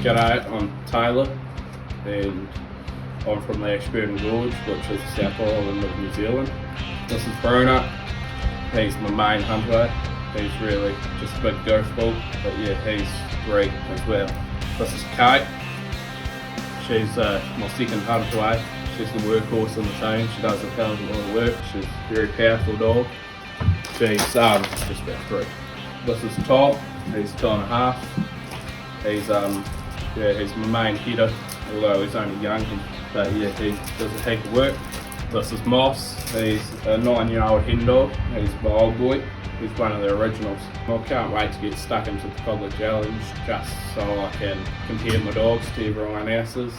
G'day, I'm Taylor and I'm from the Ashburton Gorge, which is the South Island of New Zealand. This is Bruno. He's my main hunter. He's really just a big goofball, but yeah, he's great as well. This is Kate. She's my second hunter. She's the workhorse in the team. She does a hell of a lot of work. She's a very powerful dog. She's just about 3. This is Tom. He's 2.5. He's my main header, although he's only young, but yeah, he does a heap of work. This is Moss. He's a 9-year-old hen dog. He's my old boy. He's one of the originals. I can't wait to get stuck into the Cogler Challenge just so I can compare my dogs to everyone else's.